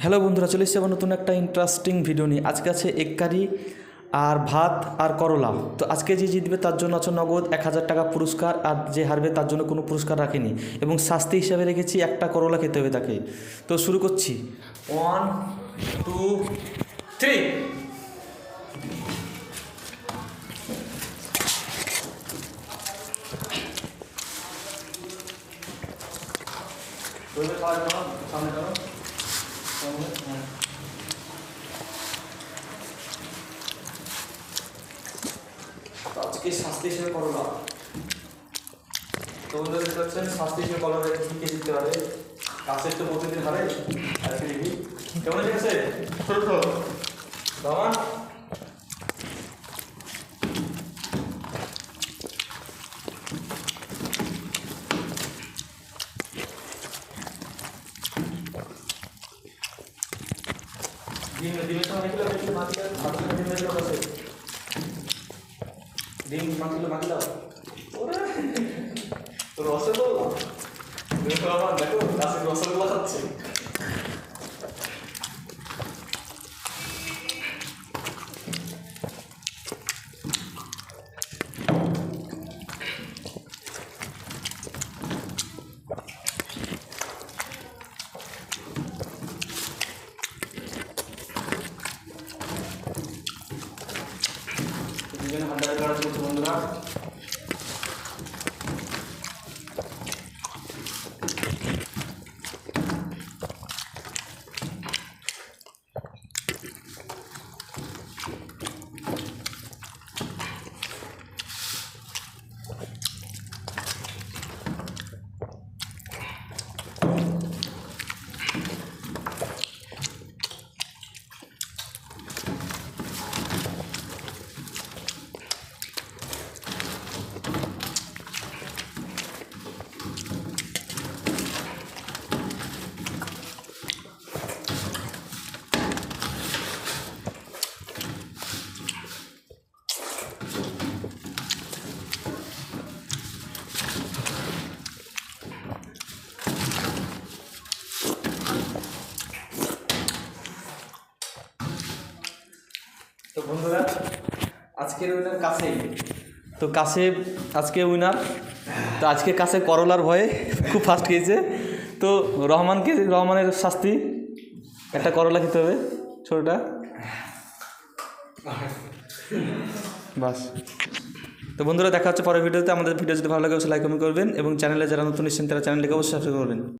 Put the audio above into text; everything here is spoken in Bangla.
হ্যালো বন্ধুরা, চলে এসেছি আবার নতুন একটা ইন্টারেস্টিং ভিডিও নিয়ে। আজকে আছে এগ কারি আর ভাত আর করলা। তো আজকে যে জিতবে তার জন্য আছে নগদ 1000 টাকা পুরস্কার, আর যে হারবে তার জন্য কোনো পুরস্কার রাখিনি, এবং শাস্তি হিসাবে রেখেছি একটা করলা খেতে হবে তাকে। তো শুরু করছি, 1 2 3। সামনে যাও, আজকে শাস্তি হিসেবে করলা। তো বন্ধুরা দেখতে পাচ্ছেন, শাস্তি হিসেবে করলা কে জিততে পারে। কাছের তো প্রতিদিন হারে, আজকে দেখি কেমন আছে। ছোট দামান ডিমের সময় মাটি ডিম মাটি দাও। রসগোল্লা দেখো, গাছের রসগোল্লা খাচ্ছে। হান্ডারে কাটা চলছে বন্ধুরা। তো বন্ধুরা, আজকের উইনার কাছে। তো কাছে আজকে উইনার। তো আজকে কাছে করলার ভয়ে খুব ফাস্ট খেয়েছে। তো রহমানের শাস্তি, একটা করলা খেতে হবে ছোটোটা, বাস। তো বন্ধুরা, দেখা হচ্ছে পরের ভিডিওতে। আমাদের ভিডিও যদি ভালো লাগে অবশ্যই লাইক কমেন্ট করবেন, এবং চ্যানেলে যারা নতুন এসেছেন তারা চ্যানেলটিকে অবশ্যই সাবস্ক্রাইব করবেন।